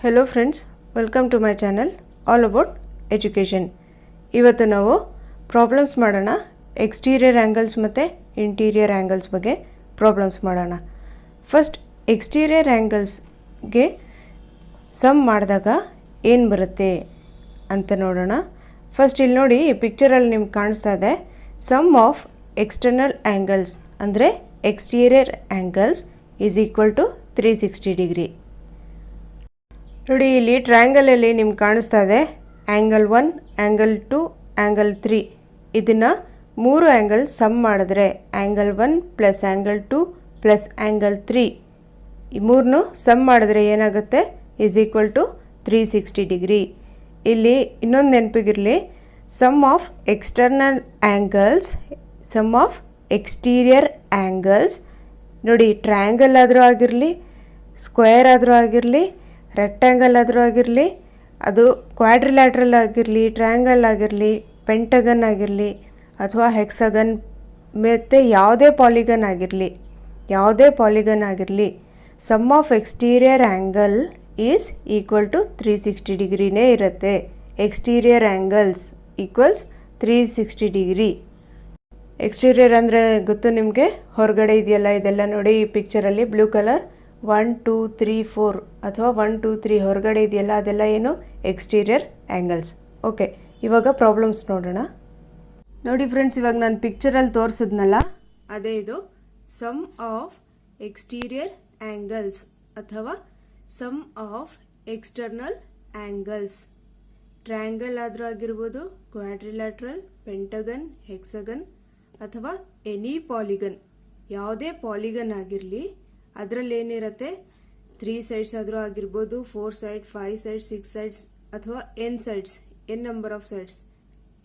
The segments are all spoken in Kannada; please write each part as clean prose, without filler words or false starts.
Hello friends, welcome to my channel all about education. ಇವತ್ತು ನಾವು ಪ್ರಾಬ್ಲಮ್ಸ್ ಮಾಡೋಣ. ಎಕ್ಸ್ಟೀರಿಯರ್ ಆ್ಯಂಗಲ್ಸ್ ಮತ್ತು ಇಂಟೀರಿಯರ್ ಆ್ಯಂಗಲ್ಸ್ ಬಗ್ಗೆ ಪ್ರಾಬ್ಲಮ್ಸ್ ಮಾಡೋಣ. ಫಸ್ಟ್ ಎಕ್ಸ್ಟೀರಿಯರ್ ಆ್ಯಂಗಲ್ಸ್ಗೆ ಸಮ್ ಮಾಡಿದಾಗ ಏನು ಬರುತ್ತೆ ಅಂತ ನೋಡೋಣ. ಫಸ್ಟ್ ಇಲ್ಲಿ ನೋಡಿ, ಈ ಪಿಕ್ಚರಲ್ಲಿ ನಿಮ್ಗೆ ಕಾಣಿಸ್ತಾ ಇದೆ ಸಮ್ ಆಫ್ ಎಕ್ಸ್ಟರ್ನಲ್ ಆ್ಯಂಗಲ್ಸ್ ಅಂದರೆ exterior angles is equal to 360 degree. ನೋಡಿ, ಇಲ್ಲಿ ಟ್ರಯಾಂಗಲಲ್ಲಿ ನಿಮ್ಗೆ ಕಾಣಿಸ್ತಾ ಇದೆ ಆ್ಯಂಗಲ್ 1, ಆ್ಯಂಗಲ್ 2, ಆ್ಯಂಗಲ್ 3. ಇದನ್ನು 3 ಆ್ಯಂಗಲ್ ಸಮ್ ಮಾಡಿದ್ರೆ angle 1 plus angle 2 plus angle 3 ಈ ಮೂರನ್ನು ಸಮ್ ಮಾಡಿದ್ರೆ ಏನಾಗುತ್ತೆ ಈಸ್ ಈಕ್ವಲ್ ಟು 360 ಡಿಗ್ರಿ. ಇಲ್ಲಿ ಇನ್ನೊಂದು ನೆನಪಿಗಿರಲಿ, sum of external angles, sum of exterior angles. ನೋಡಿ, ಟ್ರಯಾಂಗಲ್ ಆದರೂ ಆಗಿರಲಿ, ಸ್ಕ್ವೇರ್ ಆದರೂ ಆಗಿರಲಿ, ರೆಕ್ಟ್ಯಾಂಗಲ್ ಆದರೂ ಆಗಿರಲಿ, ಅದು ಕ್ವಾಡ್ರಿಲ್ಯಾಟ್ರಲ್ ಆಗಿರಲಿ, ಟ್ರಯಾಂಗಲ್ ಆಗಿರಲಿ, ಪೆಂಟಗನ್ ಆಗಿರಲಿ ಅಥವಾ ಹೆಕ್ಸಗನ್ ಮತ್ತು ಯಾವುದೇ ಪಾಲಿಗನ್ ಆಗಿರಲಿ, sum of exterior angle is equal to 360 ಡಿಗ್ರಿನೇ ಇರುತ್ತೆ. Exterior angles equals 360 degree. Exterior ಅಂದರೆ ಗೊತ್ತು ನಿಮಗೆ, ಹೊರಗಡೆ ಇದೆಯಲ್ಲ, ಇದೆಲ್ಲ ನೋಡಿ ಈ ಪಿಕ್ಚರಲ್ಲಿ ಬ್ಲೂ ಕಲರ್ 1 2 3 4 ಅಥವಾ 1 2 3 ಹೊರಗಡೆ ಇದೆಯಲ್ಲ, ಅದೆಲ್ಲ ಏನು ಎಕ್ಸ್ಟೀರಿಯರ್ ಆ್ಯಂಗಲ್ಸ್. ಓಕೆ, ಇವಾಗ ಪ್ರಾಬ್ಲಮ್ಸ್ ನೋಡೋಣ. ನೋಡಿ ಫ್ರೆಂಡ್ಸ್, ಇವಾಗ ನಾನು ಪಿಕ್ಚರಲ್ಲಿ ತೋರಿಸಿದ್ನಲ್ಲ, ಅದೇ ಇದು ಸಮ್ ಆಫ್ ಎಕ್ಸ್ಟೀರಿಯರ್ ಆ್ಯಂಗಲ್ಸ್ ಅಥವಾ sum of external angles. Triangle ಆದರೂ ಆಗಿರ್ಬೋದು, ಕ್ವಾಡ್ರಿಲ್ಯಾಟ್ರಲ್, ಪೆಂಟಗನ್, ಹೆಕ್ಸಗನ್ ಅಥವಾ ಎನಿ ಪಾಲಿಗನ್, ಯಾವುದೇ ಪಾಲಿಗನ್ ಆಗಿರಲಿ, ಅದರಲ್ಲಿ ಏನಿರುತ್ತೆ 3 ಸೈಡ್ಸ್ ಆದರೂ ಆಗಿರ್ಬೋದು, 4 ಸೈಡ್, 5 ಸೈಡ್ಸ್, 6 ಸೈಡ್ಸ್ ಅಥವಾ n sides, n number of sides,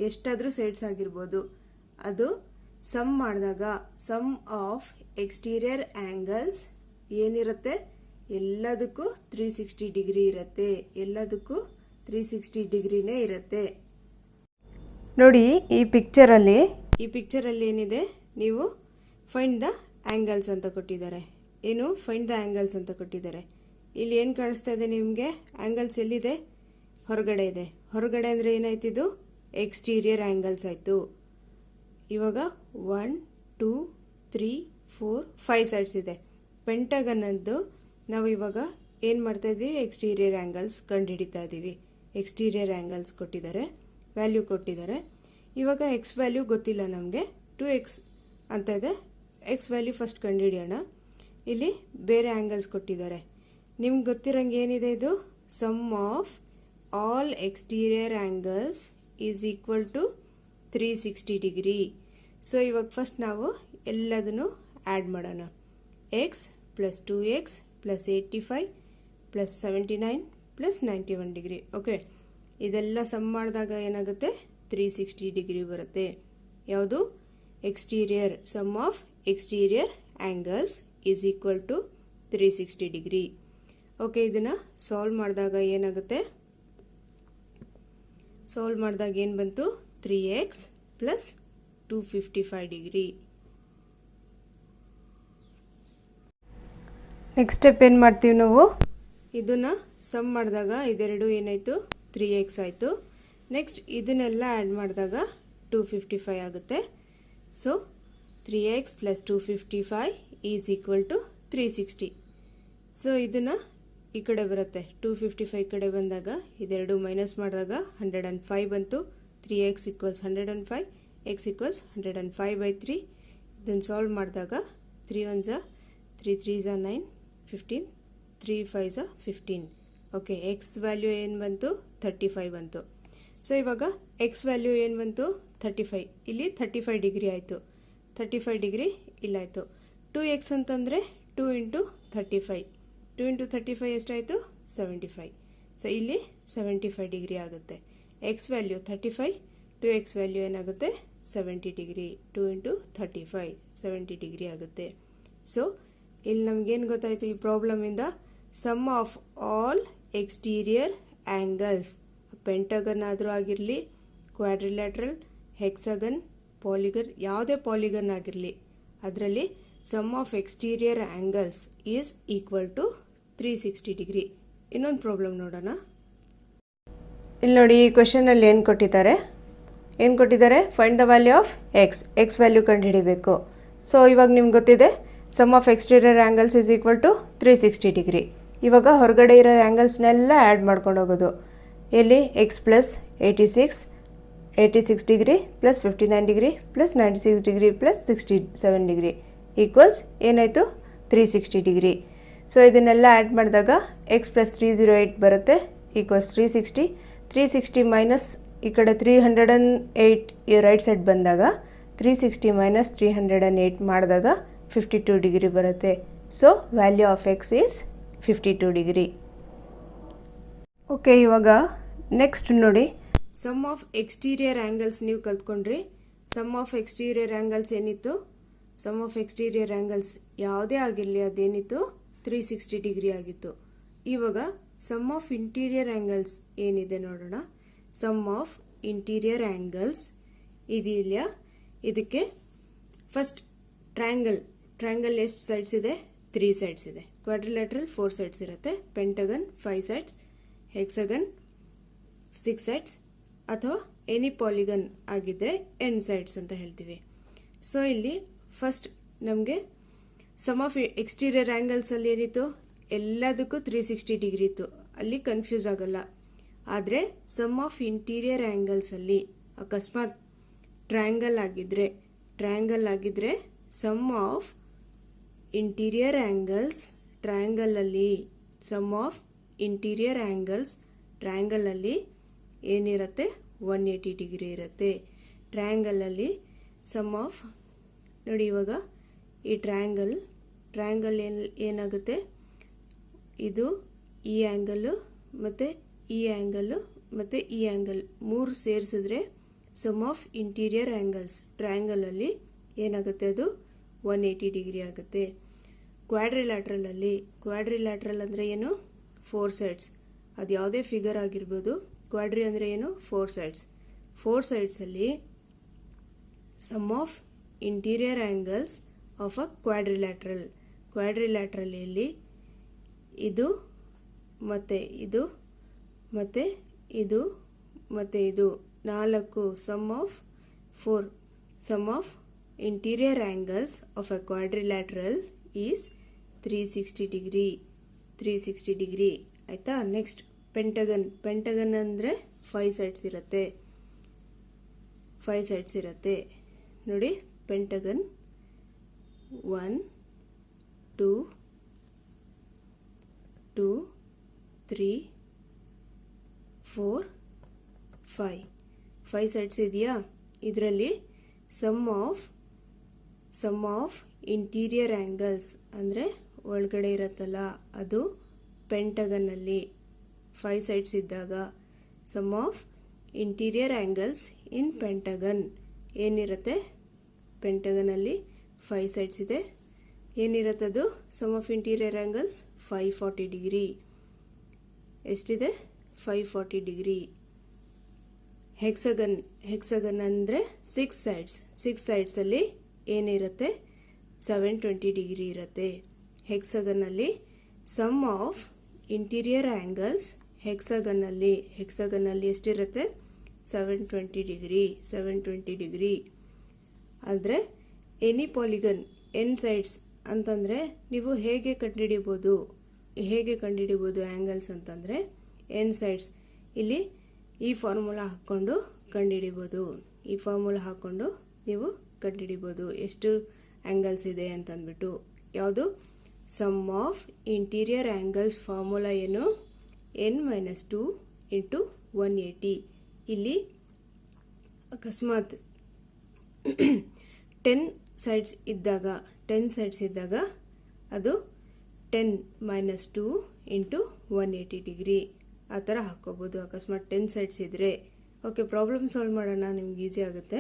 ಎಷ್ಟಾದರೂ ಸೈಡ್ಸ್ ಆಗಿರ್ಬೋದು. ಅದು ಸಮ್ ಮಾಡಿದಾಗ ಸಮ್ ಆಫ್ ಎಕ್ಸ್ಟೀರಿಯರ್ ಆ್ಯಂಗಲ್ಸ್ ಏನಿರುತ್ತೆ, ಎಲ್ಲದಕ್ಕೂ 360 ಡಿಗ್ರಿ ಇರುತ್ತೆ. ಎಲ್ಲದಕ್ಕೂ 360 ಡಿಗ್ರಿನೇ ಇರುತ್ತೆ. ನೋಡಿ, ಈ ಪಿಕ್ಚರಲ್ಲಿ ಏನಿದೆ, ನೀವು ಫೈಂಡ್ ದ ಆ್ಯಂಗಲ್ಸ್ ಅಂತ ಕೊಟ್ಟಿದ್ದಾರೆ. ಏನು ಫೈಂಡ್ ದ ಆ್ಯಂಗಲ್ಸ್ ಅಂತ ಕೊಟ್ಟಿದ್ದಾರೆ. ಇಲ್ಲಿ ಏನು ಕಾಣಿಸ್ತಾ ಇದೆ ನಿಮಗೆ, ಆ್ಯಂಗಲ್ಸ್ ಎಲ್ಲಿದೆ, ಹೊರಗಡೆ ಇದೆ. ಹೊರಗಡೆ ಅಂದರೆ ಏನಾಯ್ತಿದು, ಎಕ್ಸ್ಟೀರಿಯರ್ ಆ್ಯಂಗಲ್ಸ್ ಆಯಿತು. ಇವಾಗ 1 2 3 4 5 ಸೈಡ್ಸ್ ಇದೆ. ಪೆಂಟಗನ್ನದ್ದು ನಾವು ಇವಾಗ ಏನು ಮಾಡ್ತಾ ಇದ್ದೀವಿ, ಎಕ್ಸ್ಟೀರಿಯರ್ ಆ್ಯಂಗಲ್ಸ್ ಕಂಡುಹಿಡಿತಾ ಇದ್ದೀವಿ. ಎಕ್ಸ್ಟೀರಿಯರ್ ಆ್ಯಂಗಲ್ಸ್ ಕೊಟ್ಟಿದ್ದಾರೆ, ವ್ಯಾಲ್ಯೂ ಕೊಟ್ಟಿದ್ದಾರೆ. ಇವಾಗ ಎಕ್ಸ್ ವ್ಯಾಲ್ಯೂ ಗೊತ್ತಿಲ್ಲ ನಮಗೆ, 2x ಅಂತ ಇದೆ. ಎಕ್ಸ್ ವ್ಯಾಲ್ಯೂ ಫಸ್ಟ್ ಕಂಡುಹಿಡಿಯೋಣ. ಇಲ್ಲಿ ಬೇರೆ ಆ್ಯಂಗಲ್ಸ್ ಕೊಟ್ಟಿದ್ದಾರೆ. ನಿಮ್ಗೆ ಗೊತ್ತಿರೋಂಗೆ ಏನಿದೆ, ಇದು sum of all exterior angles is equal to 360 degree. So ಇವಾಗ ಫಸ್ಟ್ ನಾವು ಎಲ್ಲದನ್ನು ಆ್ಯಡ್ ಮಾಡೋಣ. X plus 2x plus 85 plus 79 plus 91 degree. Okay, ಇದೆಲ್ಲ ಸಮ್ ಮಾಡಿದಾಗ ಏನಾಗುತ್ತೆ, 360 ಡಿಗ್ರಿ ಬರುತ್ತೆ. ಯಾವುದು, exterior, sum of exterior angles is equal to 360 degree. Okay, ಇದನ್ನು ಸಾಲ್ವ್ ಮಾಡಿದಾಗ ಏನಾಗುತ್ತೆ, ಸಾಲ್ವ್ ಮಾಡಿದಾಗ ಏನು ಬಂತು, 3x plus 255 degree. Next step ಏನು ಮಾಡ್ತೀವಿ ನಾವು, ಇದನ್ನು ಸಮ್ ಮಾಡಿದಾಗ ಇದೆರಡು ಏನಾಯಿತು, 3x ಆಯಿತು. ನೆಕ್ಸ್ಟ್ ಇದನ್ನೆಲ್ಲ ಆ್ಯಡ್ ಮಾಡಿದಾಗ 255 ಆಗುತ್ತೆ. So 3x plus 255 is equal to 360. So ಇದನ್ನು ಈ ಕಡೆ ಬರುತ್ತೆ, 255 ಕಡೆ ಬಂದಾಗ ಇದೆರಡು ಮೈನಸ್ ಮಾಡಿದಾಗ 105 ಬಂತು. 3x equals 105, x equals 105/3. ಇದನ್ನು ಸಾಲ್ವ್ ಮಾಡಿದಾಗ 3 1s 3 3s 9, 15, 3 5s 15. Okay, X value ಏನು ಬಂತು, 35 ಬಂತು. ಸೊ ಇವಾಗ ಎಕ್ಸ್ ವ್ಯಾಲ್ಯೂ ಏನು ಬಂತು, 35. ಇಲ್ಲಿ 35 ಡಿಗ್ರಿ ಆಯಿತು. 35 ಡಿಗ್ರಿ ಇಲ್ಲಾಯಿತು. 2x ಅಂತಂದರೆ 2 ಇಂಟು 35, 2 ಇಂಟು 35 ಎಷ್ಟಾಯಿತು, 75. ಸೊ ಇಲ್ಲಿ 75 ಡಿಗ್ರಿ ಆಗುತ್ತೆ. ಎಕ್ಸ್ ವ್ಯಾಲ್ಯೂ 35, 2x ವ್ಯಾಲ್ಯೂ ಏನಾಗುತ್ತೆ, 70 ಡಿಗ್ರಿ. 2 ಇಂಟು 35 70 ಡಿಗ್ರಿ ಆಗುತ್ತೆ. ಸೊ ಇಲ್ಲಿ ನಮಗೇನು ಗೊತ್ತಾಯಿತು ಈ ಪ್ರಾಬ್ಲಮಿಂದ, sum of all exterior angles, pentagon ಆದರೂ ಆಗಿರಲಿ, ಕ್ವಾಡ್ರಿಲ್ಯಾಟ್ರಲ್, ಹೆಕ್ಸಗನ್, ಪಾಲಿಗನ್, ಯಾವುದೇ ಪಾಲಿಗನ್ ಆಗಿರಲಿ, ಅದರಲ್ಲಿ sum of exterior angles is equal to 360 degree. ಇನ್ನೊಂದು ಪ್ರಾಬ್ಲಮ್ ನೋಡೋಣ. ಇಲ್ಲಿ ನೋಡಿ, ಈ ಕ್ವೆಶನಲ್ಲಿ ಏನು ಕೊಟ್ಟಿದ್ದಾರೆ, find the value of x value ಕಂಡುಹಿಡಿಬೇಕು. ಸೊ ಇವಾಗ ನಿಮ್ಗೆ ಗೊತ್ತಿದೆ, sum of exterior angles is equal to 360 degree. ಇವಾಗ ಹೊರಗಡೆ ಇರೋ ಆ್ಯಂಗಲ್ಸ್ನೆಲ್ಲ ಆ್ಯಡ್ ಮಾಡ್ಕೊಂಡು ಇಲ್ಲಿ x plus 86 degree plus 59 degree plus 96 degree plus 67 degree equals ಏನಾಯಿತು 360 ಡಿಗ್ರಿ. ಸೊ ಇದನ್ನೆಲ್ಲ ಆ್ಯಡ್ ಮಾಡಿದಾಗ ಎಕ್ಸ್ ಪ್ಲಸ್ 308 ಬರುತ್ತೆ ಈಕ್ವಲ್ಸ್ 360 ಮೈನಸ್ ಈ ಕಡೆ 308 ಈ ರೈಟ್ ಸೈಡ್ ಬಂದಾಗ 360 ಮೈನಸ್ 308 ಮಾಡಿದಾಗ 52 ಡಿಗ್ರಿ ಬರುತ್ತೆ. So value of X is 52 degree. Okay, ಇವಾಗ ನೆಕ್ಸ್ಟ್ ನೋಡಿ, ಸಮ್ ಆಫ್ ಎಕ್ಸ್ಟೀರಿಯರ್ ಆ್ಯಂಗಲ್ಸ್ ನೀವು ಕಲ್ತ್ಕೊಂಡ್ರಿ. ಸಮ್ ಆಫ್ ಎಕ್ಸ್ಟೀರಿಯರ್ ಆ್ಯಂಗಲ್ಸ್ ಏನಿತ್ತು, ಸಮ್ ಆಫ್ ಎಕ್ಸ್ಟೀರಿಯರ್ ಆ್ಯಂಗಲ್ಸ್ ಯಾವುದೇ ಆಗಿರಲಿ ಅದೇನಿತ್ತು 360 ಡಿಗ್ರಿ ಆಗಿತ್ತು. ಇವಾಗ ಸಮ್ ಆಫ್ ಇಂಟೀರಿಯರ್ ಆ್ಯಂಗಲ್ಸ್ ಏನಿದೆ ನೋಡೋಣ. ಸಮ್ ಆಫ್ ಇಂಟೀರಿಯರ್ ಆ್ಯಂಗಲ್ಸ್ ಇದೆಯಲ್ಲ, ಇದಕ್ಕೆ ಫಸ್ಟ್ ಟ್ರ್ಯಾಂಗಲ್ ಎಷ್ಟು ಸೈಡ್ಸ್ ಇದೆ, 3 ಸೈಡ್ಸ್ ಇದೆ. ಕ್ವಾಡ್ರಿಲ್ಯಾಟ್ರಲ್ 4 ಸೈಡ್ಸ್ ಇರುತ್ತೆ. ಪೆಂಟಗನ್ 5 ಸೈಡ್ಸ್, ಹೆಕ್ಸಗನ್ 6 ಸೈಡ್ಸ್, ಅಥವಾ ಎನಿ ಪಾಲಿಗನ್ ಆಗಿದ್ದರೆ n ಸೈಡ್ಸ್ ಅಂತ ಹೇಳ್ತೀವಿ. ಸೊ ಇಲ್ಲಿ ಫಸ್ಟ್ ನಮಗೆ ಸಮ್ ಆಫ್ ಎಕ್ಸ್ಟೀರಿಯರ್ ಆ್ಯಂಗಲ್ಸಲ್ಲಿ ಏನಿತ್ತು, ಎಲ್ಲದಕ್ಕೂ 360 ಡಿಗ್ರಿ ಇತ್ತು, ಅಲ್ಲಿ ಕನ್ಫ್ಯೂಸ್ ಆಗಲ್ಲ. ಆದರೆ ಸಮ್ ಆಫ್ ಇಂಟೀರಿಯರ್ ಆ್ಯಂಗಲ್ಸಲ್ಲಿ ಅಕಸ್ಮಾತ್ ಟ್ರಯಾಂಗಲ್ ಆಗಿದ್ದರೆ ಸಮ್ ಆಫ್ ಇಂಟೀರಿಯರ್ ಆ್ಯಂಗಲ್ಸ್ ಟ್ರಯಾಂಗಲಲ್ಲಿ ಏನಿರುತ್ತೆ 180 ಡಿಗ್ರಿ ಇರುತ್ತೆ. ಟ್ರಯಾಂಗಲಲ್ಲಿ ಸಮ್ ಆಫ್ ನೋಡಿ, ಇವಾಗ ಈ ಟ್ರಯಾಂಗಲ್ ಏನಾಗುತ್ತೆ, ಇದು ಈ ಆ್ಯಂಗಲ್ಲು ಮತ್ತು ಈ ಆ್ಯಂಗಲ್ಲು ಮತ್ತು ಈ ಆ್ಯಂಗಲ್ 3 ಸೇರಿಸಿದ್ರೆ ಸಮ್ ಆಫ್ ಇಂಟೀರಿಯರ್ ಆ್ಯಂಗಲ್ಸ್ ಟ್ರಯಾಂಗಲಲ್ಲಿ ಏನಾಗುತ್ತೆ, ಅದು 180 ಡಿಗ್ರಿ ಆಗುತ್ತೆ. ಕ್ವಾಡ್ರಿಲ್ಯಾಟ್ರಲ್ ಅಂದರೆ ಏನು, 4 ಸೈಡ್ಸ್. ಅದು ಯಾವುದೇ ಫಿಗರ್ ಆಗಿರ್ಬೋದು. ಕ್ವಾಡ್ರಿ ಅಂದರೆ ಏನು, 4 ಸೈಡ್ಸಲ್ಲಿ sum of interior angles of a ಕ್ವಾಡ್ರಿಲ್ಯಾಟ್ರಲಲ್ಲಿ ಇದು ಮತ್ತು ಇದು ಮತ್ತು ಇದು ಮತ್ತು ಇದು 4 sum of interior angles of a quadrilateral is 360 degree ಆಯಿತಾ. ನೆಕ್ಸ್ಟ್ ಪೆಂಟಗನ್ ಅಂದರೆ 5 ಸೈಡ್ಸ್ ಇರುತ್ತೆ. ನೋಡಿ, ಪೆಂಟಗನ್ 1 2 2 3 4 5 ಸೈಡ್ಸ್ ಇದೆಯಾ. ಇದರಲ್ಲಿ ಸಮ್ ಆಫ್ ಇಂಟೀರಿಯರ್ ಆ್ಯಂಗಲ್ಸ್ ಅಂದರೆ ಒಳಗಡೆ ಇರುತ್ತಲ್ಲ, ಅದು ಪೆಂಟಗನ್ನಲ್ಲಿ 5 ಸೈಡ್ಸ್ ಇದ್ದಾಗ sum of interior angles in pentagon ಏನಿರುತ್ತೆ, ಪೆಂಟಗನಲ್ಲಿ 5 ಸೈಡ್ಸ್ ಇದೆ. ಏನಿರುತ್ತದು sum of interior angles 540 degree. ಎಷ್ಟಿದೆ, 540 ಡಿಗ್ರಿ. ಹೆಕ್ಸಗನ್ ಅಂದರೆ 6 ಸೈಡ್ಸಲ್ಲಿ ಏನಿರುತ್ತೆ, 720 ಡಿಗ್ರಿ ಇರುತ್ತೆ. ಹೆಕ್ಸಗನ್ನಲ್ಲಿ ಸಮ್ ಆಫ್ ಇಂಟೀರಿಯರ್ ಆ್ಯಂಗಲ್ಸ್ ಹೆಕ್ಸಗನ್ನಲ್ಲಿ ಎಷ್ಟಿರುತ್ತೆ, 720 ಡಿಗ್ರಿ. ಆದರೆ ಎನಿ ಪಾಲಿಗನ್ n ಸೈಡ್ಸ್ ಅಂತಂದರೆ ನೀವು ಹೇಗೆ ಕಂಡುಹಿಡಿಬೋದು ಆ್ಯಂಗಲ್ಸ್ ಅಂತಂದರೆ n ಸೈಡ್ಸ್ ಇಲ್ಲಿ ಈ ಫಾರ್ಮುಲಾ ಹಾಕ್ಕೊಂಡು ನೀವು ಕಂಡುಹಿಡಿಬೋದು ಎಷ್ಟು ಆ್ಯಂಗಲ್ಸ್ ಇದೆ ಅಂತಂದ್ಬಿಟ್ಟು. ಯಾವುದು, sum of interior angles formula ಏನು, n-2 ಇಂಟು 180. ಇಲ್ಲಿ ಅಕಸ್ಮಾತ್ 10 ಸೈಡ್ಸ್ ಇದ್ದಾಗ ಅದು 10-2 ಇಂಟು 180 ಡಿಗ್ರಿ ಆ ಥರ ಹಾಕ್ಕೋಬೋದು. ಅಕಸ್ಮಾತ್ 10 ಸೈಡ್ಸ್ ಇದ್ದರೆ. ಓಕೆ, ಪ್ರಾಬ್ಲಮ್ ಸಾಲ್ವ್ ಮಾಡೋಣ, ನಿಮ್ಗೆ ಈಸಿ ಆಗುತ್ತೆ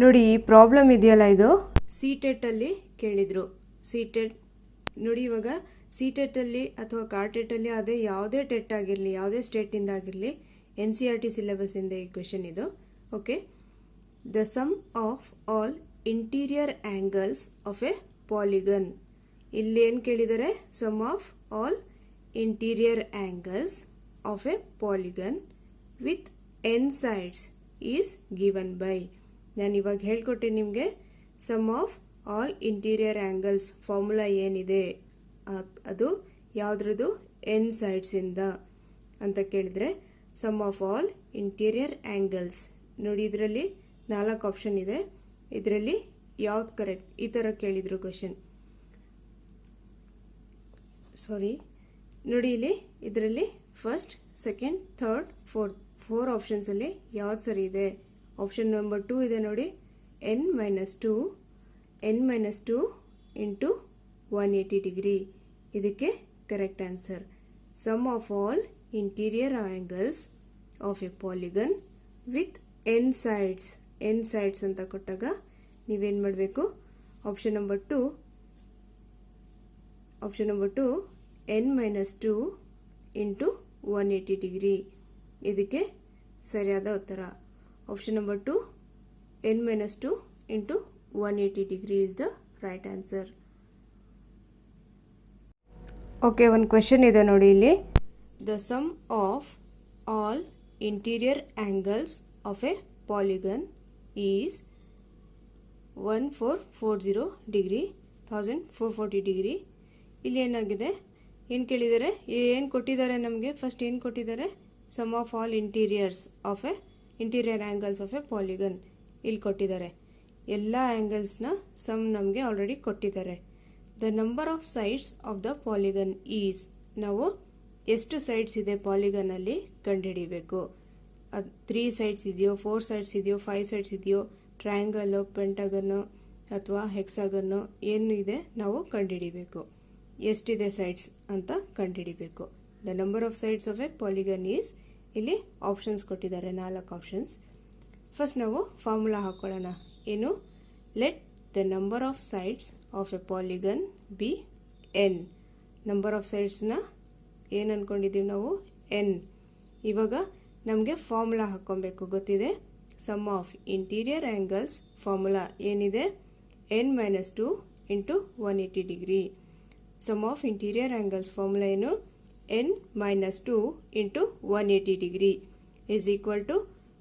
ನೋಡಿ. ಈ ಪ್ರಾಬ್ಲಮ್ ಇದೆಯಲ್ಲ, ಇದು CTET-ಅಲ್ಲಿ ಕೇಳಿದರು. ನೋಡಿ, ಇವಾಗ CTET-ಅಲ್ಲಿ ಅಥವಾ CAT-ಅಲ್ಲಿ ಅದೇ ಯಾವುದೇ ಟೆಟ್ ಆಗಿರಲಿ, ಯಾವುದೇ ಸ್ಟೇಟಿಂದ ಆಗಿರಲಿ, NCERT ಸಿಲೆಬಸ್ಸಿಂದ ಈ ಕ್ವೆಶನ್ ಇದು. Okay, the sum of all interior angles of a polygon. ಇಲ್ಲಿ ಏನು ಕೇಳಿದ್ದಾರೆ, sum of all interior angles of a polygon with n sides is given by. ನಾನು ಇವಾಗ ಹೇಳ್ಕೊಟ್ಟೆ ನಿಮಗೆ sum of all interior angles formula ಏನಿದೆ ಅದು ಯಾವುದ್ರದ್ದು ಎನ್ ಸೈಡ್ಸಿಂದ ಅಂತ ಕೇಳಿದರೆ sum of all interior angles ನೋಡಿ, ಇದರಲ್ಲಿ 4 ಆಪ್ಷನ್ ಇದೆ. ಇದರಲ್ಲಿ ಯಾವ್ದು ಕರೆಕ್ಟ್ ಈ ಥರ ಕೇಳಿದ್ರು ಕ್ವೆಶನ್. ನೋಡಿ ಇಲ್ಲಿ ಇದರಲ್ಲಿ ಫಸ್ಟ್, ಸೆಕೆಂಡ್, ಥರ್ಡ್, ಫೋರ್ ಆಪ್ಷನ್ಸಲ್ಲಿ ಯಾವ್ದು ಸರಿ ಇದೆ? ಆಪ್ಷನ್ ನಂಬರ್ 2 ಇದೆ ನೋಡಿ, n-2 ಇಂಟು 180 ಡಿಗ್ರಿ. ಇದಕ್ಕೆ correct answer. Sum of all interior angles of a polygon with n sides ಅಂತ ಕೊಟ್ಟಾಗ ನೀವೇನು ಮಾಡಬೇಕು? Option number 2 n-2 into 180 degree. ಇದಕ್ಕೆ ಸರಿಯಾದ ಉತ್ತರ. Option number 2 n-2 into 180 degree is the right answer. Okay, ಒಂದು ಕ್ವೆಶನ್ ಇದೆ ನೋಡಿ ಇಲ್ಲಿ. The sum of all interior angles of a polygon is 1440 degree, 1440 degree. ಇಲ್ಲಿ ಏನಾಗಿದೆ, ಏನು ಕೇಳಿದ್ದಾರೆ, ಏನು ಕೊಟ್ಟಿದ್ದಾರೆ ನಮಗೆ? ಫಸ್ಟ್ ಏನು ಕೊಟ್ಟಿದ್ದಾರೆ? Sum of all interior angles of a polygon ಇಲ್ಲಿ ಕೊಟ್ಟಿದ್ದಾರೆ. ಎಲ್ಲ ಆ್ಯಂಗಲ್ಸ್ನ ಸಮ್ ನಮಗೆ ಆಲ್ರೆಡಿ ಕೊಟ್ಟಿದ್ದಾರೆ. The number of sides of the polygon is, ನಾವು ಎಷ್ಟು ಸೈಡ್ಸ್ ಇದೆ ಪಾಲಿಗನಲ್ಲಿ ಕಂಡುಹಿಡಿಬೇಕು. ಅದು 3 ಸೈಡ್ಸ್ ಇದೆಯೋ, 4 ಸೈಡ್ಸ್ ಇದೆಯೋ, 5 ಸೈಡ್ಸ್ ಇದೆಯೋ, ಟ್ರಯಾಂಗಲ್ಲು, ಪೆಂಟಗನ್ನು ಅಥವಾ ಹೆಕ್ಸಾಗನ್ನು ಏನು ಇದೆ ನಾವು ಕಂಡುಹಿಡಿಬೇಕು. ಎಷ್ಟಿದೆ ಸೈಡ್ಸ್ ಅಂತ ಕಂಡುಹಿಡಿಬೇಕು. The number of sides of a polygon is, ಇಲ್ಲಿ ಆಪ್ಷನ್ಸ್ ಕೊಟ್ಟಿದ್ದಾರೆ, 4 ಆಪ್ಷನ್ಸ್. ಫಸ್ಟ್ ನಾವು ಫಾರ್ಮುಲಾ ಹಾಕೊಳ್ಳೋಣ. ಏನು? Let the number of sides of a polygon be n. Number of ಸೈಡ್ಸ್ನ ಏನು ಅಂದ್ಕೊಂಡಿದ್ದೀವಿ ನಾವು? ಎನ್. ಇವಾಗ ನಮಗೆ ಫಾರ್ಮುಲಾ ಹಾಕ್ಕೊಬೇಕು, ಗೊತ್ತಿದೆ. Sum of interior angles formula ಏನಿದೆ? n-2 into 180 degree. Sum of interior angles formula ಏನು? n-2 into 180 degree is equal to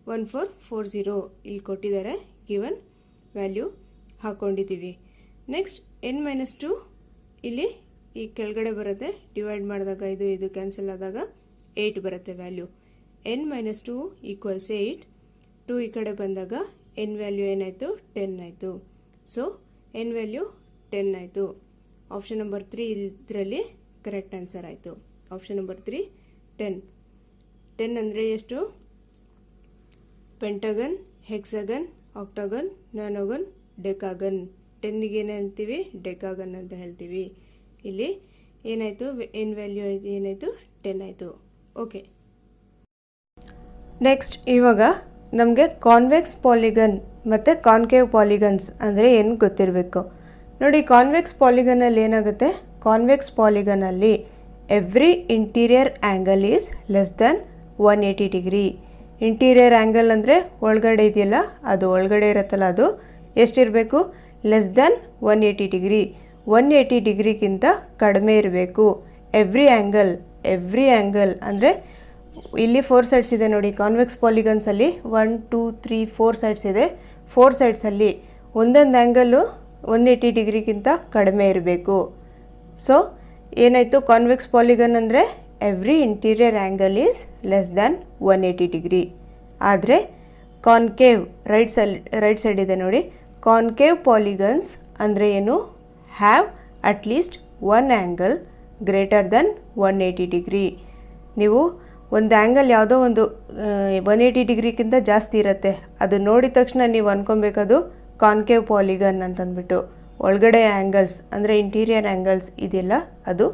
1440. ಇಲ್ಲಿ ಕೊಟ್ಟಿದ್ದಾರೆ, ಗಿವನ್ ವ್ಯಾಲ್ಯೂ ಹಾಕ್ಕೊಂಡಿದ್ದೀವಿ. ನೆಕ್ಸ್ಟ್ n-2 ಇಲ್ಲಿ ಈ ಕೆಳಗಡೆ ಬರುತ್ತೆ, ಡಿವೈಡ್ ಮಾಡಿದಾಗ ಇದು ಕ್ಯಾನ್ಸಲ್ ಆದಾಗ 8 ಬರುತ್ತೆ ವ್ಯಾಲ್ಯೂ. n-2 equals 8. 2 ಈ ಕಡೆ ಬಂದಾಗ n ವ್ಯಾಲ್ಯೂ ಏನಾಯಿತು? 10 ಆಯಿತು. ಸೊ n ವ್ಯಾಲ್ಯೂ 10 ಆಯಿತು. ಆಪ್ಷನ್ ನಂಬರ್ 3 ಇದರಲ್ಲಿ ಕರೆಕ್ಟ್ ಆನ್ಸರ್ ಆಯಿತು. ಆಪ್ಷನ್ ನಂಬರ್ 3 10 ಅಂದರೆ ಎಷ್ಟು? Pentagon, ಹೆಕ್ಸಾಗನ್, octagon, ನಾನೋಗನ್, ಡೆಕಾಗನ್. 10ಗೆ ಏನು ಹೇಳ್ತೀವಿ? ಡೆಕಾಗನ್ ಅಂತ ಹೇಳ್ತೀವಿ. ಇಲ್ಲಿ ಏನಾಯಿತು? ಎನ್ ವ್ಯಾಲ್ಯೂ ಏನಾಯಿತು? 10 ಆಯಿತು. ಓಕೆ, ನೆಕ್ಸ್ಟ್ ಇವಾಗ ನಮಗೆ ಕಾನ್ವೆಕ್ಸ್ ಪಾಲಿಗನ್ ಮತ್ತು ಕಾನ್ಕೇವ್ ಪಾಲಿಗನ್ಸ್ ಅಂದರೆ ಏನು ಗೊತ್ತಿರಬೇಕು. ನೋಡಿ, ಕಾನ್ವೆಕ್ಸ್ ಪಾಲಿಗನಲ್ಲಿ ಏನಾಗುತ್ತೆ? ಕಾನ್ವೆಕ್ಸ್ ಪಾಲಿಗನಲ್ಲಿ every interior angle is less than 180 degree. Interior angle ಅಂದರೆ ಒಳಗಡೆ ಇದೆಯಲ್ಲ, ಅದು ಒಳಗಡೆ ಇರುತ್ತಲ್ಲ, ಅದು ಎಷ್ಟಿರಬೇಕು? Less than 180 degree. 180 ಡಿಗ್ರಿಗಿಂತ ಕಡಿಮೆ ಇರಬೇಕು. ಎವ್ರಿ ಆ್ಯಂಗಲ್ ಅಂದರೆ ಇಲ್ಲಿ 4 ಸೈಡ್ಸ್ ಇದೆ ನೋಡಿ, ಕಾನ್ವೆಕ್ಸ್ ಪಾಲಿಗನ್ಸಲ್ಲಿ 1 2 3 4 ಸೈಡ್ಸ್ ಇದೆ. 4 ಸೈಡ್ಸಲ್ಲಿ ಒಂದೊಂದು ಆ್ಯಂಗಲ್ಲು 180 ಡಿಗ್ರಿಗಿಂತ ಕಡಿಮೆ ಇರಬೇಕು. ಸೊ ಏನಾಯಿತು? ಕಾನ್ವೆಕ್ಸ್ ಪಾಲಿಗನ್ ಅಂದರೆ every interior angle is less than 180 degree. ಆದರೆ ಕಾನ್ಕೇವ್ ರೈಟ್ ಸೈಡ್ ಇದೆ ನೋಡಿ, ಕಾನ್ಕೇವ್ ಪಾಲಿಗನ್ಸ್ ಅಂದರೆ ಏನು? Have at least 1 angle greater than 180 degree. ನೀವು ಒಂದು ಆ್ಯಂಗಲ್ ಯಾವುದೋ ಒಂದು 180 ಡಿಗ್ರಿಗಿಂತ ಜಾಸ್ತಿ ಇರುತ್ತೆ, ಅದು ನೋಡಿದ ತಕ್ಷಣ ನೀವು ಅಂದ್ಕೊಬೇಕದು ಕಾನ್ಕೇವ್ ಪಾಲಿಗನ್ ಅಂತಂದ್ಬಿಟ್ಟು. ಒಳಗಡೆ ಆ್ಯಂಗಲ್ಸ್ ಅಂದರೆ ಇಂಟೀರಿಯರ್ ಆ್ಯಂಗಲ್ಸ್ ಇದೆಯಲ್ಲ, ಅದು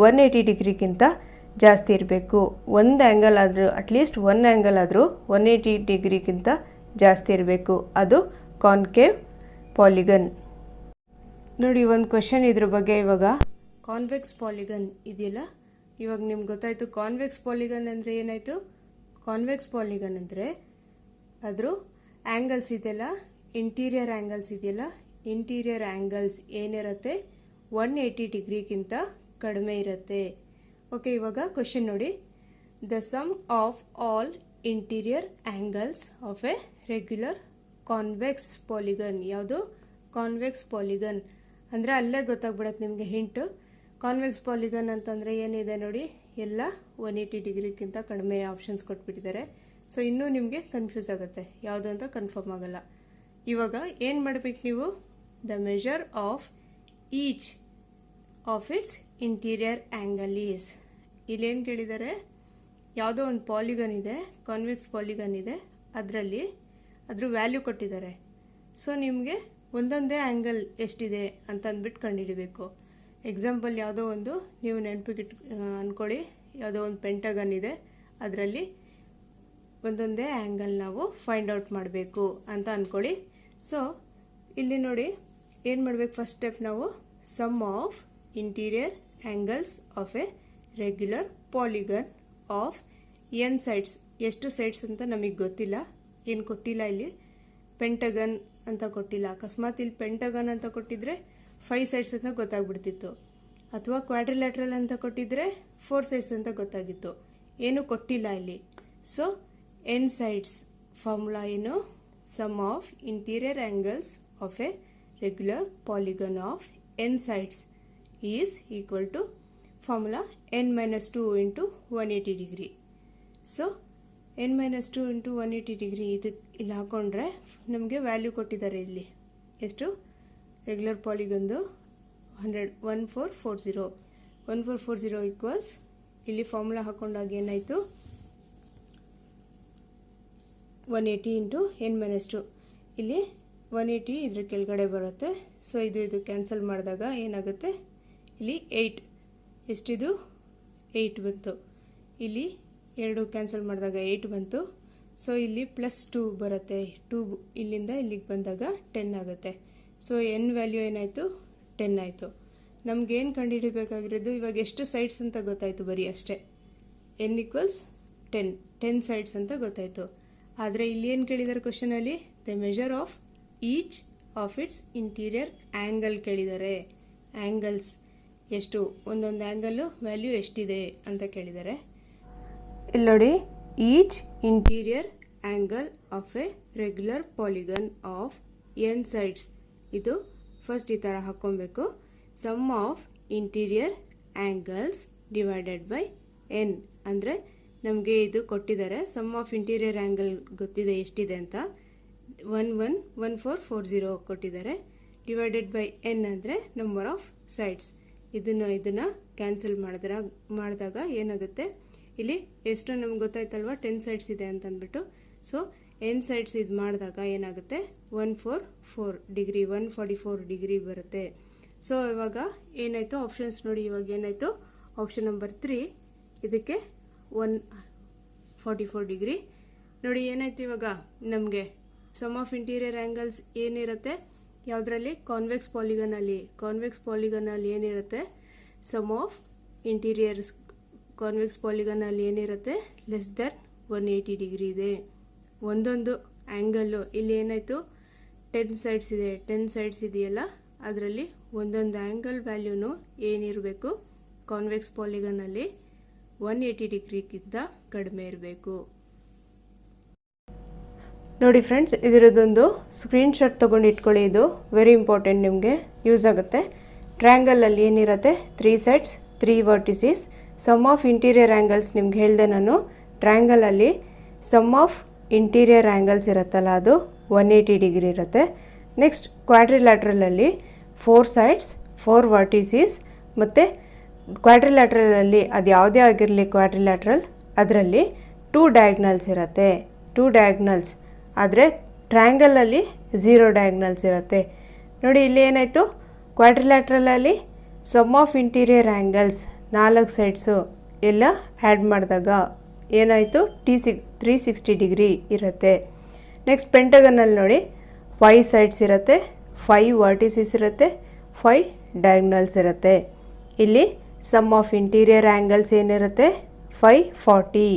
180 ಡಿಗ್ರಿಗಿಂತ ಜಾಸ್ತಿ ಇರಬೇಕು. ಒಂದು ಆ್ಯಂಗಲ್ ಆದರೂ, ಅಟ್ಲೀಸ್ಟ್ 1 ಆ್ಯಂಗಲ್ ಆದರೂ 180 ಡಿಗ್ರಿಗಿಂತ ಜಾಸ್ತಿ ಇರಬೇಕು. ಅದು ಕಾನ್ಕೇವ್ ಪಾಲಿಗನ್. ನೋಡಿ, ಒಂದು ಕ್ವೆಶನ್ ಇದ್ರ ಬಗ್ಗೆ. ಇವಾಗ ಕಾನ್ವೆಕ್ಸ್ ಪಾಲಿಗನ್ ಇದೆಯಲ್ಲ, ಇವಾಗ ನಿಮ್ಗೆ ಗೊತ್ತಾಯಿತು ಕಾನ್ವೆಕ್ಸ್ ಪಾಲಿಗನ್ ಅಂದರೆ ಏನಾಯಿತು? ಕಾನ್ವೆಕ್ಸ್ ಪಾಲಿಗನ್ ಅಂದರೆ ಅದ್ರ ಆ್ಯಂಗಲ್ಸ್ ಇದೆಯಲ್ಲ, ಇಂಟೀರಿಯರ್ ಆ್ಯಂಗಲ್ಸ್ ಇದೆಯಲ್ಲ, ಇಂಟೀರಿಯರ್ ಆ್ಯಂಗಲ್ಸ್ ಏನಿರುತ್ತೆ? 180 ಡಿಗ್ರಿಗಿಂತ ಕಡಿಮೆ ಇರುತ್ತೆ. ಓಕೆ, ಇವಾಗ ಕ್ವಶನ್ ನೋಡಿ. The sum of all interior angles of a regular convex polygon. ಯಾವುದು? ಕಾನ್ವೆಕ್ಸ್ ಪಾಲಿಗನ್ ಅಂದರೆ ಅಲ್ಲೇ ಗೊತ್ತಾಗ್ಬಿಡತ್ತೆ ನಿಮಗೆ ಹಿಂಟು. ಕಾನ್ವೆಕ್ಸ್ ಪಾಲಿಗನ್ ಅಂತಂದರೆ ಏನಿದೆ ನೋಡಿ, ಎಲ್ಲ 180 ಡಿಗ್ರಿಗಿಂತ ಕಡಿಮೆ ಆಪ್ಷನ್ಸ್ ಕೊಟ್ಬಿಟ್ಟಿದ್ದಾರೆ. ಸೊ ಇನ್ನೂ ನಿಮಗೆ ಕನ್ಫ್ಯೂಸ್ ಆಗುತ್ತೆ, ಯಾವುದು ಅಂತ ಕನ್ಫರ್ಮ್ ಆಗಲ್ಲ. ಇವಾಗ ಏನು ಮಾಡಬೇಕು ನೀವು? The measure of each of its interior angle is. ಇಲ್ಲೇನು ಕೇಳಿದ್ದಾರೆ? ಯಾವುದೋ ಒಂದು ಪಾಲಿಗನ್ ಇದೆ, ಕಾನ್ವೆಕ್ಸ್ ಪಾಲಿಗನ್ ಇದೆ, ಅದರಲ್ಲಿ ಅದ್ರ ವ್ಯಾಲ್ಯೂ ಕೊಟ್ಟಿದ್ದಾರೆ. ಸೊ ನಿಮಗೆ ಒಂದೊಂದೇ ಆ್ಯಂಗಲ್ ಎಷ್ಟಿದೆ ಅಂತ ಅಂದ್ಬಿಟ್ಟು ಕಂಡುಹಿಡಿಬೇಕು. ಎಕ್ಸಾಂಪಲ್ ಯಾವುದೋ ಒಂದು ನೀವು ನೆನಪಿಗೆ ಅಂದ್ಕೊಳ್ಳಿ, ಯಾವುದೋ ಒಂದು ಪೆಂಟಗನ್ ಇದೆ, ಅದರಲ್ಲಿ ಒಂದೊಂದೇ ಆ್ಯಂಗಲ್ ನಾವು ಫೈಂಡ್ ಔಟ್ ಮಾಡಬೇಕು ಅಂತ ಅಂದ್ಕೊಳ್ಳಿ. ಸೊ ಇಲ್ಲಿ ನೋಡಿ ಏನು ಮಾಡಬೇಕು? ಫಸ್ಟ್ ಸ್ಟೆಪ್ ನಾವು sum of interior angles of a regular polygon of n sides. ಎಷ್ಟು ಸೈಡ್ಸ್ ಅಂತ ನಮಗೆ ಗೊತ್ತಿಲ್ಲ, ಏನು ಕೊಟ್ಟಿಲ್ಲ ಇಲ್ಲಿ. ಪೆಂಟಗನ್ ಅಂತ ಕೊಟ್ಟಿಲ್ಲ. ಅಕಸ್ಮಾತ್ ಇಲ್ಲಿ ಪೆಂಟಗನ್ ಅಂತ ಕೊಟ್ಟಿದ್ರೆ 5 ಸೈಡ್ಸ್ ಅಂತ ಗೊತ್ತಾಗ್ಬಿಡ್ತಿತ್ತು, ಅಥವಾ ಕ್ವಾಡ್ರಿಲ್ಯಾಟ್ರಲ್ ಅಂತ ಕೊಟ್ಟಿದ್ರೆ 4 ಸೈಡ್ಸ್ ಅಂತ ಗೊತ್ತಾಗಿತ್ತು. ಏನು ಕೊಟ್ಟಿಲ್ಲ ಇಲ್ಲಿ. ಸೊ ಎನ್ ಸೈಡ್ಸ್ ಫಾರ್ಮುಲಾ ಏನು? Sum of interior angles of a regular polygon of n sides is equal to formula n-2 into 180 degree. So n-2 into 180 degree ಇದಕ್ಕೆ ಇಲ್ಲಿ ಹಾಕೊಂಡ್ರೆ ನಮಗೆ ವ್ಯಾಲ್ಯೂ ಕೊಟ್ಟಿದ್ದಾರೆ ಇಲ್ಲಿ. ಎಷ್ಟು? ರೆಗ್ಯುಲರ್ ಪಾಲಿಗನ್ದು 1440 ಈಕ್ವಲ್ಸ್ ಇಲ್ಲಿ ಫಾರ್ಮುಲಾ ಹಾಕೊಂಡಾಗ ಏನಾಯಿತು? 180 ಇಂಟು n-2. ಇಲ್ಲಿ 180 ಇದ್ರ ಕೆಳಗಡೆ ಬರುತ್ತೆ. ಸೊ ಇದು ಕ್ಯಾನ್ಸಲ್ ಮಾಡಿದಾಗ ಏನಾಗುತ್ತೆ? ಇಲ್ಲಿ 8. ಎಷ್ಟಿದು? 8 ಬಂತು. ಇಲ್ಲಿ 2 ಕ್ಯಾನ್ಸಲ್ ಮಾಡಿದಾಗ 8 ಬಂತು. ಸೊ ಇಲ್ಲಿ +2 ಬರುತ್ತೆ. 2 ಇಲ್ಲಿಂದ ಇಲ್ಲಿಗೆ ಬಂದಾಗ 10 ಆಗುತ್ತೆ. ಸೊ ಎನ್ ವ್ಯಾಲ್ಯೂ ಏನಾಯಿತು? 10 ಆಯಿತು. ನಮಗೇನು ಕಂಡುಹಿಡಿಬೇಕಾಗಿರೋದು? ಇವಾಗ ಎಷ್ಟು ಸೈಡ್ಸ್ ಅಂತ ಗೊತ್ತಾಯಿತು ಬರೀ ಅಷ್ಟೇ. n ಈಕ್ವಲ್ಸ್ 10 ಸೈಡ್ಸ್ ಅಂತ ಗೊತ್ತಾಯಿತು. ಆದರೆ ಇಲ್ಲಿ ಏನು ಕೇಳಿದ್ದಾರೆ ಕ್ವಶನಲ್ಲಿ? The measure of each of its interior angle ಕೇಳಿದ್ದಾರೆ. ಆ್ಯಂಗಲ್ಸ್ ಎಷ್ಟು, ಒಂದೊಂದು ಆ್ಯಂಗಲ್ಲು ವ್ಯಾಲ್ಯೂ ಎಷ್ಟಿದೆ ಅಂತ ಕೇಳಿದ್ದಾರೆ. ಇಲ್ಲಿ ನೋಡಿ, each interior angle of a regular polygon of n sides. ಇದು ಫಸ್ಟ್ ಈ ಥರ ಹಾಕ್ಕೊಬೇಕು. Sum of interior angles divided by n ಅಂದರೆ ನಮಗೆ ಇದು ಕೊಟ್ಟಿದ್ದಾರೆ. ಸಮ್ ಆಫ್ ಇಂಟೀರಿಯರ್ ಆ್ಯಂಗಲ್ ಗೊತ್ತಿದೆ ಎಷ್ಟಿದೆ ಅಂತ. 1440 ಕೊಟ್ಟಿದ್ದಾರೆ. ಡಿವೈಡೆಡ್ ಬೈ ಎನ್ ಅಂದರೆ ನಂಬರ್ ಆಫ್ ಸೈಡ್ಸ್. ಇದನ್ನು ಕ್ಯಾನ್ಸಲ್ ಮಾಡಿದಾಗ ಏನಾಗುತ್ತೆ? ಇಲ್ಲಿ ಎಷ್ಟು ನಮ್ಗೆ ಗೊತ್ತಾಯ್ತಲ್ವ, 10 ಸೈಡ್ಸ್ ಇದೆ ಅಂತ ಅಂದ್ಬಿಟ್ಟು. ಸೊ ಎನ್ ಸೈಡ್ಸ್ ಇದು ಮಾಡಿದಾಗ ಏನಾಗುತ್ತೆ? 144 ಡಿಗ್ರಿ 144 ಡಿಗ್ರಿ ಬರುತ್ತೆ. ಸೊ ಇವಾಗ ಏನಾಯಿತು? ಆಪ್ಷನ್ಸ್ ನೋಡಿ, ಇವಾಗ ಏನಾಯಿತು? ಆಪ್ಷನ್ ನಂಬರ್ 3 ಇದಕ್ಕೆ 144 ಡಿಗ್ರಿ. ನೋಡಿ ಏನಾಯ್ತು ಇವಾಗ ನಮಗೆ? ಸಮ್ ಆಫ್ ಇಂಟೀರಿಯರ್ ಆ್ಯಂಗಲ್ಸ್ ಏನಿರುತ್ತೆ ಯಾವುದರಲ್ಲಿ? ಕಾನ್ವೆಕ್ಸ್ ಪಾಲಿಗನಲ್ಲಿ ಏನಿರುತ್ತೆ? ಸಮ್ ಆಫ್ ಇಂಟೀರಿಯರ್ಸ್ ಕಾನ್ವೆಕ್ಸ್ ಪಾಲಿಗನಲ್ಲಿ ಏನಿರುತ್ತೆ? ಲೆಸ್ ದೆನ್ 180 ಡಿಗ್ರಿ ಇದೆ. ಒಂದೊಂದು ಆ್ಯಂಗಲ್ಲು ಇಲ್ಲಿ ಏನಾಯಿತು? 10 ಸೈಡ್ಸ್ ಇದೆ. 10 ಸೈಡ್ಸ್ ಇದೆಯಲ್ಲ, ಅದರಲ್ಲಿ ಒಂದೊಂದು ಆ್ಯಂಗಲ್ ವ್ಯಾಲ್ಯೂನು ಏನಿರಬೇಕು? ಕಾನ್ವೆಕ್ಸ್ ಪಾಲಿಗನಲ್ಲಿ 180 ಡಿಗ್ರಿಗಿಂತ ಕಡಿಮೆ ಇರಬೇಕು. ನೋಡಿ ಫ್ರೆಂಡ್ಸ್, ಇದರದೊಂದು ಸ್ಕ್ರೀನ್ಶಾಟ್ ತೊಗೊಂಡು ಇಟ್ಕೊಳ್ಳಿ. ಇದು ವೆರಿ ಇಂಪಾರ್ಟೆಂಟ್, ನಿಮಗೆ ಯೂಸ್ ಆಗುತ್ತೆ. ಟ್ರ್ಯಾಂಗಲಲ್ಲಿ ಏನಿರುತ್ತೆ? 3 sides 3 vertices. Sum of interior angles ನಿಮ್ಗೆ ಹೇಳಿದೆ ನಾನು. ಟ್ರ್ಯಾಂಗಲಲ್ಲಿ ಸಮ್ ಆಫ್ ಇಂಟೀರಿಯರ್ ಆ್ಯಂಗಲ್ಸ್ ಇರುತ್ತಲ್ಲ, ಅದು 180 ಡಿಗ್ರಿ ಇರುತ್ತೆ. ನೆಕ್ಸ್ಟ್ ಕ್ವಾಡ್ರಿಲ್ಯಾಟ್ರಲಲ್ಲಿ 4 ಸೈಡ್ಸ್ 4 ವರ್ಟಿಸಸ್. ಮತ್ತು ಕ್ವಾಡ್ರಿಲ್ಯಾಟ್ರಲಲ್ಲಿ ಅದು ಯಾವುದೇ ಆಗಿರಲಿ ಕ್ವಾಡ್ರಿಲ್ಯಾಟ್ರಲ್, ಅದರಲ್ಲಿ 2 ಡಯಾಗ್ನಲ್ಸ್ ಇರುತ್ತೆ. 2 ಡಯಾಗ್ನಲ್ಸ್. ಆದರೆ ಟ್ರ್ಯಾಂಗಲಲ್ಲಿ 0 ಡಯಾಗ್ನಲ್ಸ್ ಇರುತ್ತೆ. ನೋಡಿ ಇಲ್ಲಿ ಏನಾಯಿತು? ಕ್ವಾಡ್ರಿಲ್ಯಾಟ್ರಲಲ್ಲಿ sum of interior angles 4 sides ಎಲ್ಲ ಆ್ಯಡ್ ಮಾಡಿದಾಗ ಏನಾಯಿತು? 360 ಡಿಗ್ರಿ ಇರುತ್ತೆ. ನೆಕ್ಸ್ಟ್ ಪೆಂಟಗನಲ್ಲಿ ನೋಡಿ 5 ಸೈಡ್ಸ್ ಇರುತ್ತೆ, 5 ವರ್ಟಿಸಸ್ ಇರುತ್ತೆ, 5 ಡಯಾಗ್ನಲ್ಸ್ ಇರುತ್ತೆ. ಇಲ್ಲಿ ಸಮ್ ಆಫ್ ಇಂಟೀರಿಯರ್ ಆ್ಯಂಗಲ್ಸ್ ಏನಿರುತ್ತೆ? 540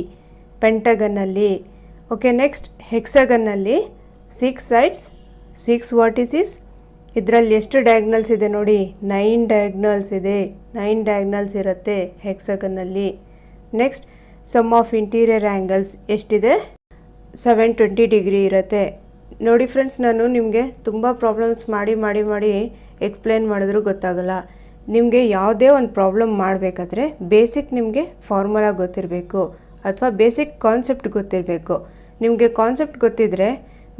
ಪೆಂಟಗನ್ನಲ್ಲಿ. ಓಕೆ, ನೆಕ್ಸ್ಟ್ ಹೆಕ್ಸಗನ್ನಲ್ಲಿ 6 ಸೈಡ್ಸ್ 6 ವರ್ಟಿಸಸ್, ಇದರಲ್ಲಿ ಎಷ್ಟು ಡಯಾಗ್ನಲ್ಸ್ ಇದೆ ನೋಡಿ, 9 ಡಯಾಗ್ನಲ್ಸ್ ಇದೆ. 9 ಡಯಾಗ್ನಲ್ಸ್ ಇರುತ್ತೆ ಹೆಕ್ಸಾಗನ್ನಲ್ಲಿ. Next sum of interior angles ಎಷ್ಟಿದೆ? 720 ಡಿಗ್ರಿ ಇರುತ್ತೆ. ನೋಡಿ ಫ್ರೆಂಡ್ಸ್, ನಾನು ನಿಮಗೆ ತುಂಬ ಪ್ರಾಬ್ಲಮ್ಸ್ ಮಾಡಿ ಎಕ್ಸ್ಪ್ಲೇನ್ ಮಾಡಿದ್ರೂ ಗೊತ್ತಾಗಲ್ಲ. ನಿಮಗೆ ಯಾವುದೇ ಒಂದು ಪ್ರಾಬ್ಲಮ್ ಮಾಡಬೇಕಾದ್ರೆ ಬೇಸಿಕ್ ನಿಮಗೆ ಫಾರ್ಮುಲಾ ಗೊತ್ತಿರಬೇಕು ಅಥವಾ ಬೇಸಿಕ್ ಕಾನ್ಸೆಪ್ಟ್ ಗೊತ್ತಿರಬೇಕು. ನಿಮಗೆ ಕಾನ್ಸೆಪ್ಟ್ ಗೊತ್ತಿದ್ದರೆ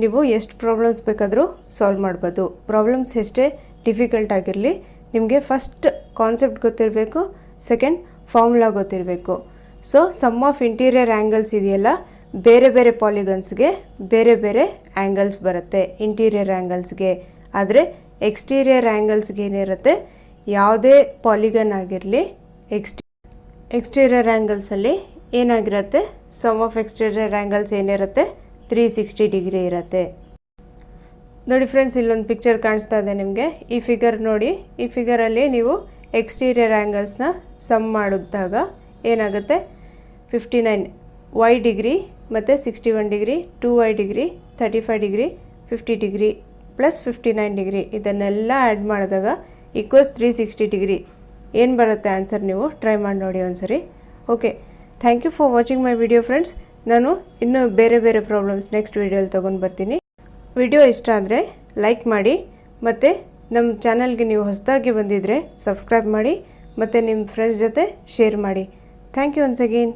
ನೀವು ಎಷ್ಟು ಪ್ರಾಬ್ಲಮ್ಸ್ ಬೇಕಾದರೂ ಸಾಲ್ವ್ ಮಾಡ್ಬೋದು. ಪ್ರಾಬ್ಲಮ್ಸ್ ಎಷ್ಟೇ ಡಿಫಿಕಲ್ಟ್ ಆಗಿರಲಿ, ನಿಮಗೆ ಫಸ್ಟ್ ಕಾನ್ಸೆಪ್ಟ್ ಗೊತ್ತಿರಬೇಕು, ಸೆಕೆಂಡ್ ಫಾರ್ಮುಲಾ ಗೊತ್ತಿರಬೇಕು. So sum of interior angles ಇದೆಯಲ್ಲ, ಬೇರೆ ಬೇರೆ ಪಾಲಿಗನ್ಸ್ಗೆ ಬೇರೆ ಬೇರೆ ಆ್ಯಂಗಲ್ಸ್ ಬರುತ್ತೆ ಇಂಟೀರಿಯರ್ ಆ್ಯಂಗಲ್ಸ್ಗೆ. ಆದರೆ ಎಕ್ಸ್ಟೀರಿಯರ್ ಆ್ಯಂಗಲ್ಸ್ಗೆ ಏನಿರುತ್ತೆ, ಯಾವುದೇ ಪಾಲಿಗನ್ ಆಗಿರಲಿ ಎಕ್ಸ್ಟೀರಿಯರ್ ಆ್ಯಂಗಲ್ಸಲ್ಲಿ ಏನಾಗಿರುತ್ತೆ, ಸಮ್ ಆಫ್ ಎಕ್ಸ್ಟೀರಿಯರ್ ಆ್ಯಂಗಲ್ಸ್ ಏನಿರುತ್ತೆ 360 ಡಿಗ್ರಿ ಇರುತ್ತೆ. ನೋಡಿ ಫ್ರೆಂಡ್ಸ್, ಇಲ್ಲೊಂದು ಪಿಕ್ಚರ್ ಕಾಣಿಸ್ತಾ ಇದೆ ನಿಮಗೆ. ಈ ಫಿಗರ್ ನೋಡಿ, ಈ ಫಿಗರಲ್ಲಿ ನೀವು ಎಕ್ಸ್ಟೀರಿಯರ್ ಆ್ಯಂಗಲ್ಸ್ನ ಸಮ್ ಮಾಡಿದಾಗ ಏನಾಗುತ್ತೆ, 59 ವೈ ಡಿಗ್ರಿ ಮತ್ತು 61 degree, 2y degree, 35 degree, 50 degree plus 59 degree ಇದನ್ನೆಲ್ಲ ಆ್ಯಡ್ ಮಾಡಿದಾಗ ಈಕ್ವಲ್ಸ್ 360 ಡಿಗ್ರಿ. ಏನು ಬರುತ್ತೆ ಆನ್ಸರ್, ನೀವು ಟ್ರೈ ಮಾಡಿ ನೋಡಿ ಒಂದ್ಸರಿ. Okay, thank you for watching my video friends. ನಾನು ಇನ್ನೂ ಬೇರೆ ಬೇರೆ ಪ್ರಾಬ್ಲಮ್ಸ್ ನೆಕ್ಸ್ಟ್ ವೀಡಿಯೋಲಿ ತೊಗೊಂಡು ಬರ್ತೀನಿ. ವಿಡಿಯೋ ಇಷ್ಟ ಆದರೆ ಲೈಕ್ ಮಾಡಿ, ಮತ್ತು ನಮ್ಮ ಚಾನಲ್ಗೆ ನೀವು ಹೊಸದಾಗಿ ಬಂದಿದ್ದರೆ ಸಬ್ಸ್ಕ್ರೈಬ್ ಮಾಡಿ, ಮತ್ತು ನಿಮ್ಮ ಫ್ರೆಂಡ್ಸ್ ಜೊತೆ ಶೇರ್ ಮಾಡಿ. Thank you once again.